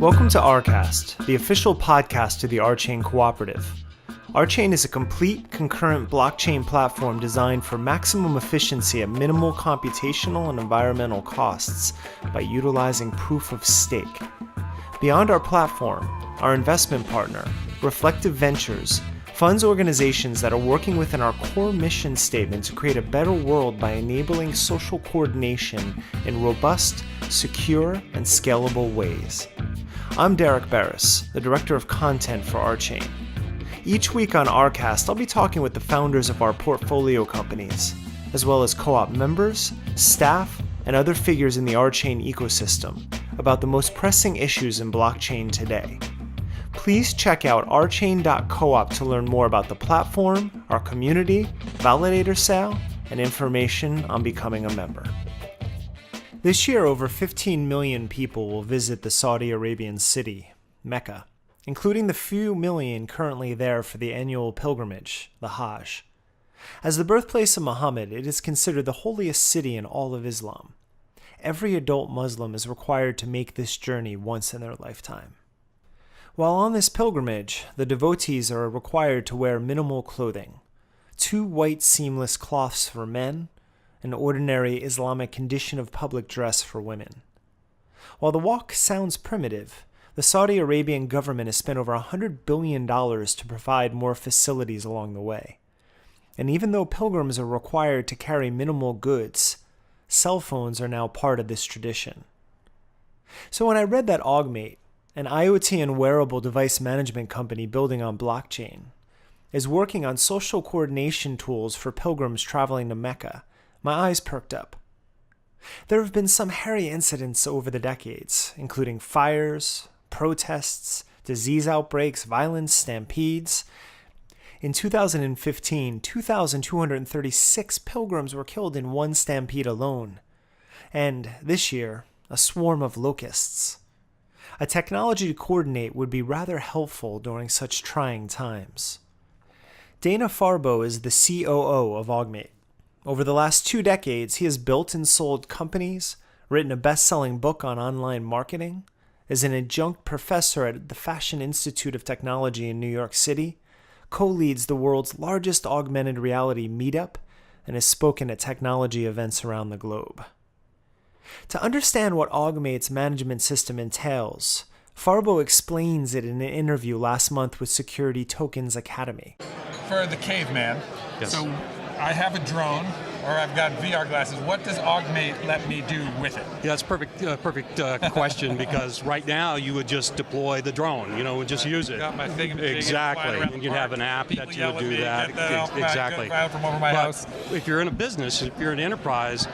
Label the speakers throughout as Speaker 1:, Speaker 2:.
Speaker 1: Welcome to RCast, the official podcast to the RChain Cooperative. RChain is a complete, concurrent blockchain platform designed for maximum efficiency at minimal computational and environmental costs by utilizing proof of stake. Beyond our platform, our investment partner, Reflective Ventures, funds organizations that are working within our core mission statement to create a better world by enabling social coordination in robust, secure, and scalable ways. I'm Derek Barris, the Director of Content for RChain. Each week on RCast, I'll be talking with the founders of our portfolio companies, as well as co-op members, staff, and other figures in the RChain ecosystem about the most pressing issues in blockchain today. Please check out rchain.coop to learn more about the platform, our community, validator sale, and information on becoming a member. This year, over 15 million people will visit the Saudi Arabian city, Mecca, including the few million currently there for the annual pilgrimage, the Hajj. As the birthplace of Muhammad, it is considered the holiest city in all of Islam. Every adult Muslim is required to make this journey once in their lifetime. While on this pilgrimage, the devotees are required to wear minimal clothing, 2 white seamless cloths for men, an ordinary Islamic condition of public dress for women. While the walk sounds primitive, the Saudi Arabian government has spent over $100 billion to provide more facilities along the way. And even though pilgrims are required to carry minimal goods, cell phones are now part of this tradition. So when I read that Augmate, an IoT and wearable device management company building on blockchain, is working on social coordination tools for pilgrims traveling to Mecca, my eyes perked up. There have been some hairy incidents over the decades, including fires, protests, disease outbreaks, violence, stampedes. In 2015, 2,236 pilgrims were killed in one stampede alone. And this year, a swarm of locusts. A technology to coordinate would be rather helpful during such trying times. Dana Farbo is the COO of Augmate. Over the last 2 decades, he has built and sold companies, written a best-selling book on online marketing, is an adjunct professor at the Fashion Institute of Technology in New York City, co-leads the world's largest augmented reality meetup, and has spoken at technology events around the globe. To understand what Augmate's management system entails, Farbo explains it in an interview last month with Security Tokens Academy.
Speaker 2: For the caveman,
Speaker 3: Yes.
Speaker 2: So I have a drone, or I've got VR glasses. What does Augmate let me do with it?
Speaker 3: Yeah, that's a perfect question, because right now you would just deploy the drone, and just use it.
Speaker 2: Got my thing
Speaker 3: Exactly, and you'd have an app
Speaker 2: People
Speaker 3: that you
Speaker 2: yell
Speaker 3: would
Speaker 2: at
Speaker 3: do
Speaker 2: me,
Speaker 3: that.
Speaker 2: get the
Speaker 3: Exactly.
Speaker 2: out from over my
Speaker 3: But
Speaker 2: house.
Speaker 3: if you're in a business, if you're an enterprise,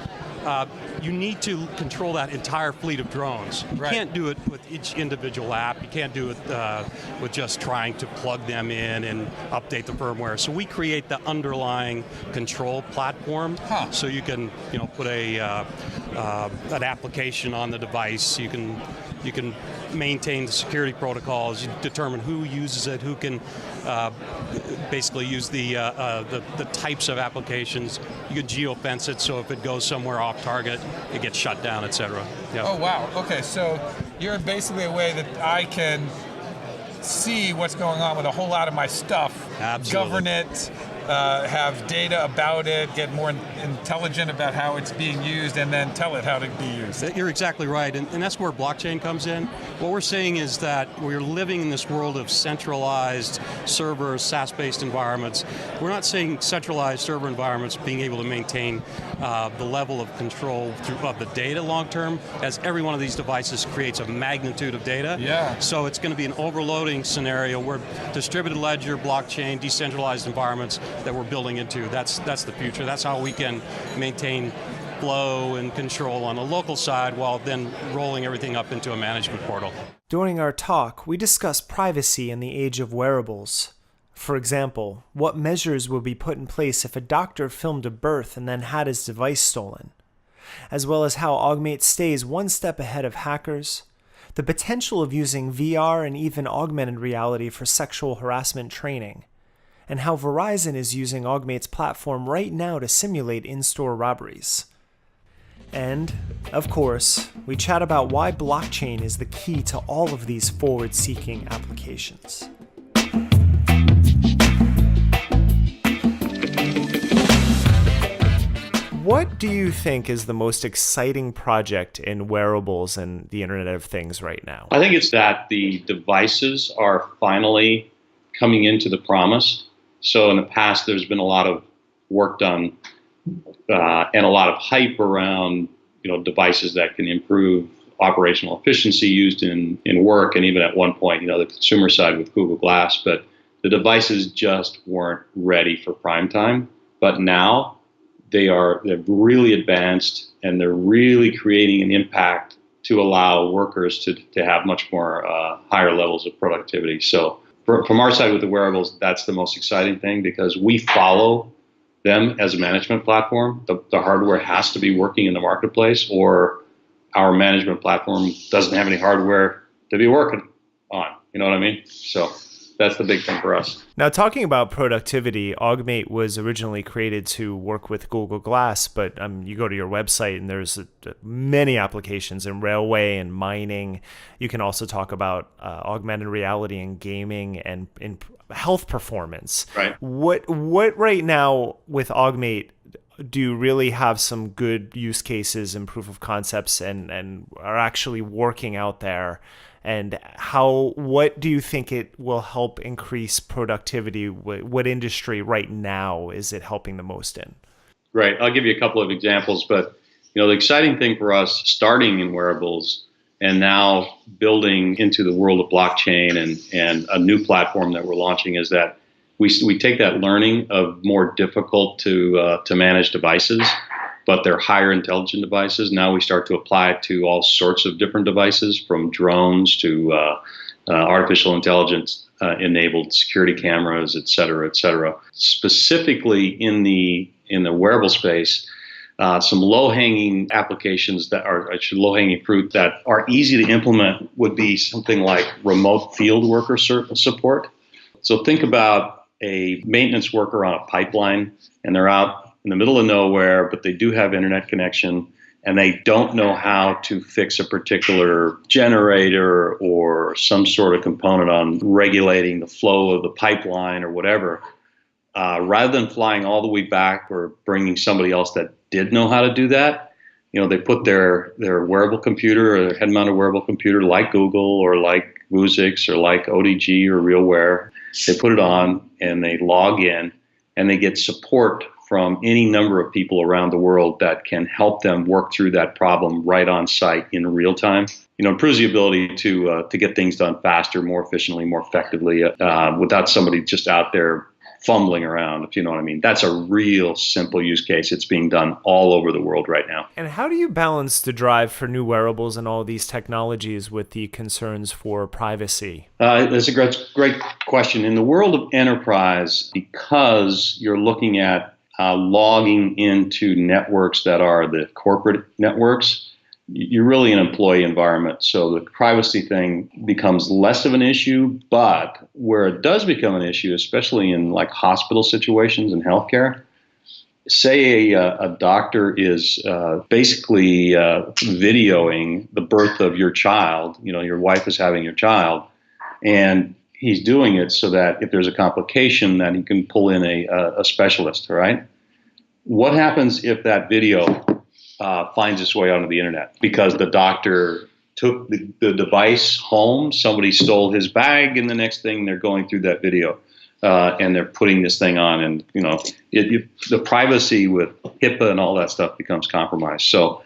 Speaker 3: you need to control that entire fleet of drones. You
Speaker 2: Right.
Speaker 3: can't do it with each individual app. You can't do it with just trying to plug them in and update the firmware. So we create the underlying control platform, so you can put an application on the device. You can maintain the security protocols. You determine who uses it, who can basically use the types of applications. You can geofence it, so if it goes somewhere off target, it gets shut down, etc. Yeah.
Speaker 2: Oh, wow. Okay, so you're basically a way that I can see what's going on with a whole lot of my stuff.
Speaker 3: Absolutely.
Speaker 2: Govern it, have data about it, get more intelligent about how it's being used, and then tell it how to be used.
Speaker 3: You're exactly right, and that's where blockchain comes in. What we're saying is that we're living in this world of centralized servers, SaaS-based environments. We're not saying centralized server environments being able to maintain the level of control of the data long-term, as every one of these devices creates a magnitude of data.
Speaker 2: Yeah.
Speaker 3: So it's going to be an overloading scenario where distributed ledger, blockchain, decentralized environments that we're building into. That's the future. That's how we can maintain flow and control on a local side while then rolling everything up into a management portal.
Speaker 1: During our talk, we discussed privacy in the age of wearables. For example, what measures will be put in place if a doctor filmed a birth and then had his device stolen, as well as how Augmate stays one step ahead of hackers, the potential of using VR and even augmented reality for sexual harassment training, and how Verizon is using Augmate's platform right now to simulate in-store robberies. And, of course, we chat about why blockchain is the key to all of these forward-seeking applications. What do you think is the most exciting project in wearables and the Internet of Things right now?
Speaker 4: I think it's that the devices are finally coming into the promise. So in the past, there's been a lot of work done and a lot of hype around devices that can improve operational efficiency used in work, and even at one point, the consumer side with Google Glass. But the devices just weren't ready for prime time. But now they've really advanced, and they're really creating an impact to allow workers to have much more higher levels of productivity. So from our side with the wearables, that's the most exciting thing, because we follow them as a management platform. The hardware has to be working in the marketplace, or our management platform doesn't have any hardware to be working on. You know what I mean? So that's the big thing for us.
Speaker 1: Now, talking about productivity, Augmate was originally created to work with Google Glass, but you go to your website and there's many applications in railway and mining. You can also talk about augmented reality and gaming and in health performance.
Speaker 4: Right.
Speaker 1: What right now with Augmate do you really have some good use cases and proof of concepts and are actually working out there? And what do you think it will help increase productivity? What industry right now is it helping the most in?
Speaker 4: Right. I'll give you a couple of examples, but the exciting thing for us, starting in wearables and now building into the world of blockchain and a new platform that we're launching, is that we take that learning of more difficult to manage devices, but they're higher intelligent devices. Now we start to apply it to all sorts of different devices, from drones to artificial intelligence enabled security cameras, et cetera, et cetera. Specifically in the wearable space, some low-hanging applications low-hanging fruit that are easy to implement would be something like remote field worker support. So think about a maintenance worker on a pipeline, and they're out in the middle of nowhere, but they do have internet connection, and they don't know how to fix a particular generator or some sort of component on regulating the flow of the pipeline or whatever. Rather than flying all the way back or bringing somebody else that did know how to do that, they put their wearable computer or their head-mounted wearable computer, like Google or like Vuzix or like ODG or RealWear. They put it on and they log in, and they get support from any number of people around the world that can help them work through that problem right on site in real time. Improves the ability to get things done faster, more efficiently, more effectively, without somebody just out there fumbling around, if you know what I mean. That's a real simple use case. It's being done all over the world right now.
Speaker 1: And how do you balance the drive for new wearables and all these technologies with the concerns for privacy?
Speaker 4: That's a great question. In the world of enterprise, because you're looking at logging into networks that are the corporate networks, you're really an employee environment. So the privacy thing becomes less of an issue, but where it does become an issue, especially in like hospital situations and healthcare, say a doctor is basically videoing the birth of your child, your wife is having your child, and he's doing it so that if there's a complication, that he can pull in a specialist, all right? What happens if that video finds its way onto the internet because the doctor took the device home, somebody stole his bag, and the next thing they're going through that video and they're putting this thing on, and the privacy with HIPAA and all that stuff becomes compromised. So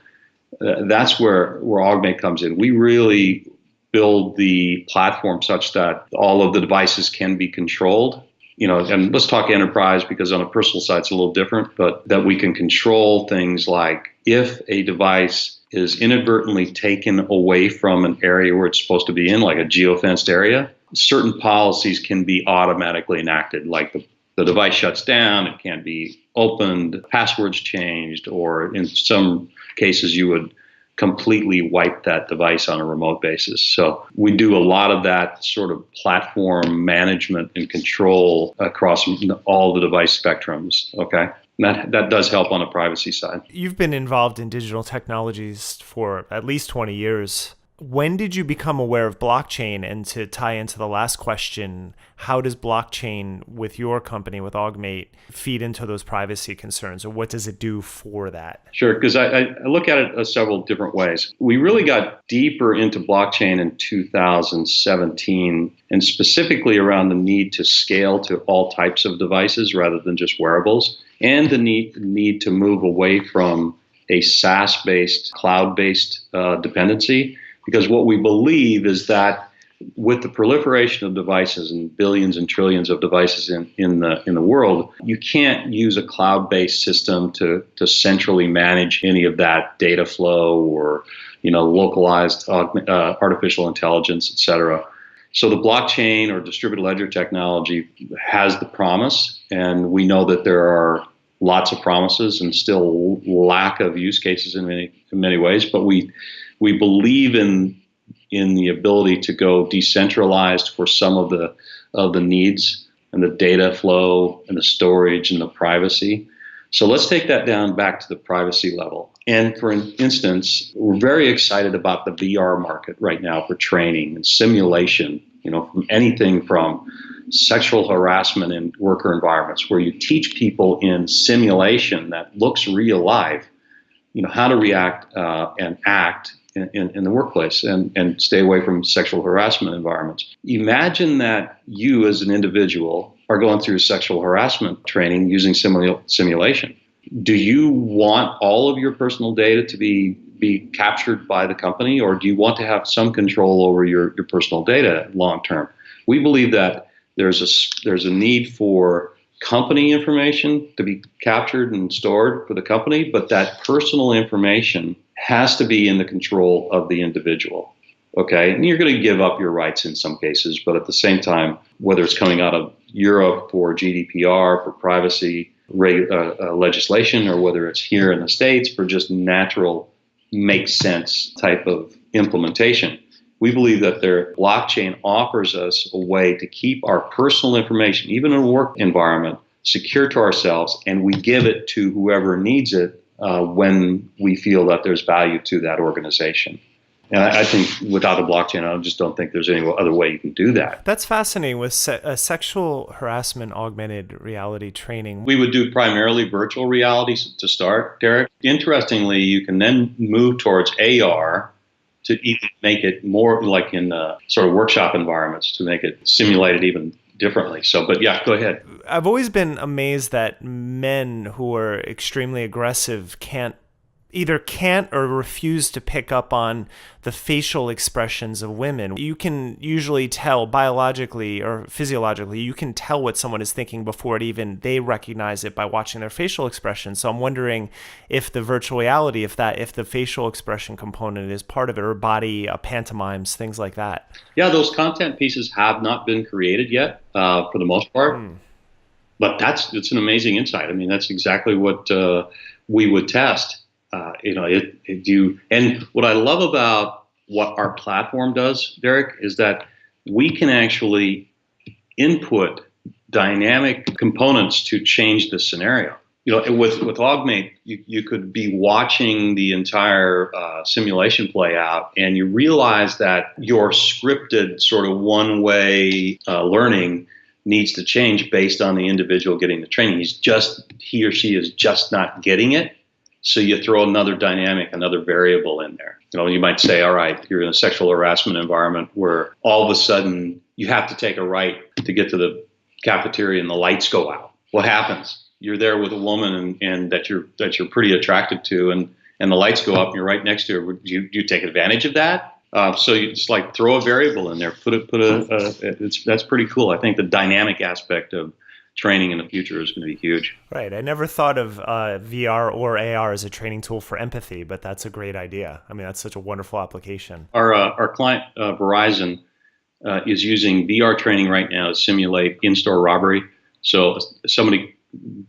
Speaker 4: that's where Augmate comes in. We really build the platform such that all of the devices can be controlled. And let's talk enterprise, because on a personal side it's a little different, but that we can control things like if a device is inadvertently taken away from an area where it's supposed to be in, like a geofenced area, certain policies can be automatically enacted, like the device shuts down, it can't be opened, passwords changed, or in some cases you would completely wipe that device on a remote basis. So we do a lot of that sort of platform management and control across all the device spectrums, okay? That does help on the privacy side.
Speaker 1: You've been involved in digital technologies for at least 20 years. When did you become aware of blockchain? And to tie into the last question, how does blockchain with your company, with Augmate, feed into those privacy concerns, or what does it do for that?
Speaker 4: Sure, because I look at it several different ways. We really got deeper into blockchain in 2017, and specifically around the need to scale to all types of devices rather than just wearables, and the need to move away from a SaaS-based, cloud-based dependency. Because what we believe is that with the proliferation of devices and billions and trillions of devices in the world, you can't use a cloud-based system to centrally manage any of that data flow or localized artificial intelligence, et cetera. So the blockchain or distributed ledger technology has the promise, and we know that there are lots of promises and still lack of use cases in many ways, but we believe in the ability to go decentralized for some of the needs and the data flow and the storage and the privacy. So let's take that down back to the privacy level. And for instance, we're very excited about the VR market right now for training and simulation, from anything from sexual harassment in worker environments where you teach people in simulation that looks real life, how to react and act in the workplace and stay away from sexual harassment environments. Imagine that you as an individual are going through sexual harassment training using simulation. Do you want all of your personal data to be captured by the company, or do you want to have some control over your personal data long term? We believe that there's a need for company information to be captured and stored for the company, but that personal information has to be in the control of the individual. Okay, and you're going to give up your rights in some cases, but at the same time, whether it's coming out of Europe for GDPR, for privacy legislation, or whether it's here in the States for just natural makes sense type of implementation, we believe that their blockchain offers us a way to keep our personal information, even in a work environment, secure to ourselves, and we give it to whoever needs it when we feel that there's value to that organization. And I think without a blockchain, I just don't think there's any other way you can do that.
Speaker 1: That's fascinating with sexual harassment augmented reality training.
Speaker 4: We would do primarily virtual reality to start, Derek. Interestingly, you can then move towards AR to even make it more like in sort of workshop environments to make it simulated even differently. So, but yeah, go ahead.
Speaker 1: I've always been amazed that men who are extremely aggressive can't or refuse to pick up on the facial expressions of women. You can usually tell biologically or physiologically, you can tell what someone is thinking before they recognize it by watching their facial expression. So I'm wondering if the virtual reality, if the facial expression component is part of it, or body pantomimes, things like that.
Speaker 4: Yeah, those content pieces have not been created yet for the most part. But it's an amazing insight. I mean, that's exactly what we would test. And what I love about what our platform does, Derek, is that we can actually input dynamic components to change the scenario. With Augmate, you could be watching the entire simulation play out, and you realize that your scripted sort of one-way learning needs to change based on the individual getting the training. He or she is just not getting it. So you throw another dynamic, another variable in there. You might say, all right, you're in a sexual harassment environment where all of a sudden you have to take a right to get to the cafeteria and the lights go out. What happens? You're there with a woman and that you're pretty attracted to, and the lights go up and you're right next to her. Do you take advantage of that? So you just like throw a variable in there, that's pretty cool. I think the dynamic aspect of training in the future is going to be huge.
Speaker 1: Right. I never thought of VR or AR as a training tool for empathy, but that's a great idea. I mean, that's such a wonderful application.
Speaker 4: Our client, Verizon, is using VR training right now to simulate in-store robbery. So somebody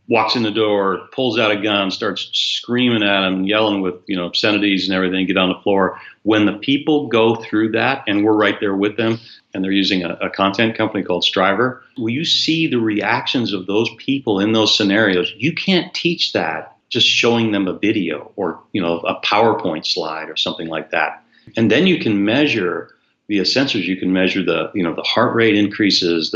Speaker 4: walks in the door, pulls out a gun, starts screaming at him, yelling with, obscenities and everything, get on the floor. When the people go through that, and we're right there with them, and they're using a content company called Striver, when you see the reactions of those people in those scenarios, you can't teach that just showing them a video or, a PowerPoint slide or something like that. And then you can measure via sensors, you can measure the heart rate increases,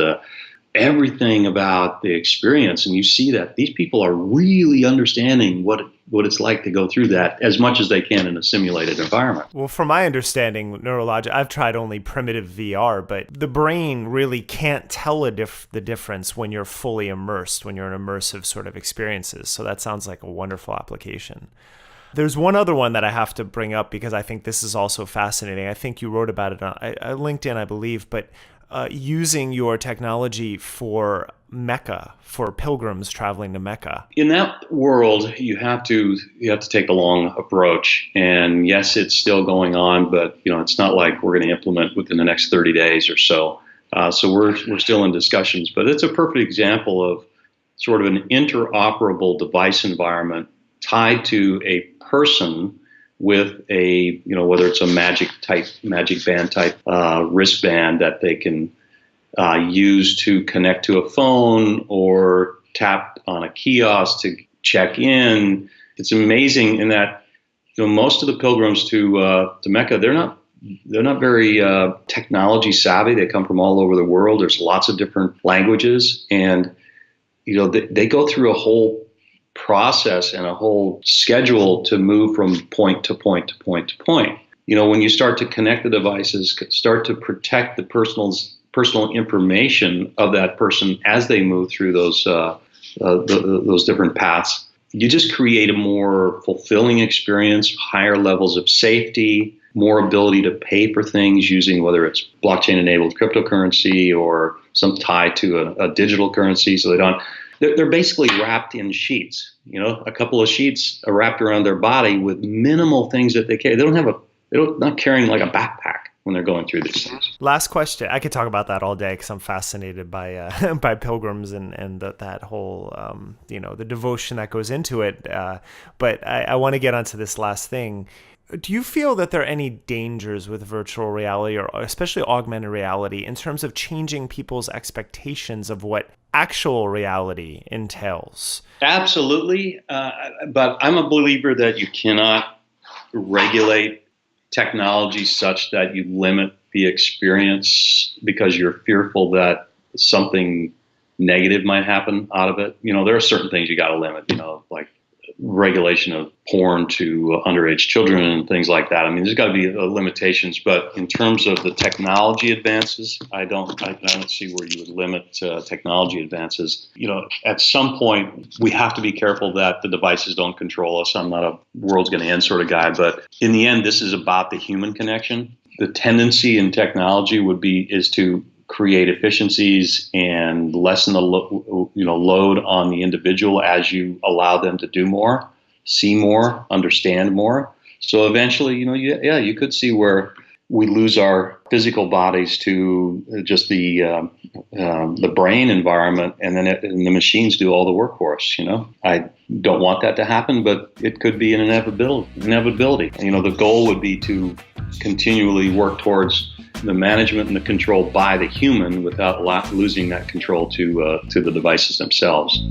Speaker 4: everything about the experience, and you see that these people are really understanding what it's like to go through that as much as they can in a simulated environment.
Speaker 1: Well, from my understanding, neurologic, I've tried only primitive VR, but the brain really can't tell the difference when you're fully immersed, when you're in immersive sort of experiences. So that sounds like a wonderful application. There's one other one that I have to bring up because I think this is also fascinating. I think you wrote about it on LinkedIn, I believe, but using your technology for Mecca, for pilgrims traveling to Mecca.
Speaker 4: In that world, you have to take a long approach. And yes, it's still going on, but it's not like we're going to implement within the next 30 days or so. So we're still in discussions, but it's a perfect example of sort of an interoperable device environment tied to a person with a, whether it's a magic band type wristband that they can use to connect to a phone or tap on a kiosk to check in. It's amazing in that, most of the pilgrims to Mecca, they're not very technology savvy. They come from all over the world. There's lots of different languages, and they go through a whole process and a whole schedule to move from point to point to point to point. When you start to connect the devices, start to protect the personal information of that person as they move through those different paths, you just create a more fulfilling experience, higher levels of safety, more ability to pay for things using whether it's blockchain-enabled cryptocurrency or some tie to a digital currency. So they're basically wrapped in sheets. A couple of sheets are wrapped around their body with minimal things that they carry. They're not carrying like a backpack when they're going through these things.
Speaker 1: Last question. I could talk about that all day because I'm fascinated by by pilgrims and that whole the devotion that goes into it. But I want to get onto this last thing. Do you feel that there are any dangers with virtual reality, or especially augmented reality, in terms of changing people's expectations of what actual reality entails?
Speaker 4: Absolutely. But I'm a believer that you cannot regulate technology such that you limit the experience because you're fearful that something negative might happen out of it. There are certain things you got to limit, like regulation of porn to underage children and things like that. I mean, there's got to be limitations, but in terms of the technology advances, I don't see where you would limit technology advances. At some point, we have to be careful that the devices don't control us. I'm not a world's going to end sort of guy, but in the end, this is about the human connection. The tendency in technology is to create efficiencies and lessen the load on the individual as you allow them to do more, see more, understand more. So eventually, you could see where we lose our physical bodies to just the brain environment, and then the machines do all the work for us. I don't want that to happen, but it could be an inevitability. The goal would be to continually work towards the management and the control by the human without losing that control to the devices themselves.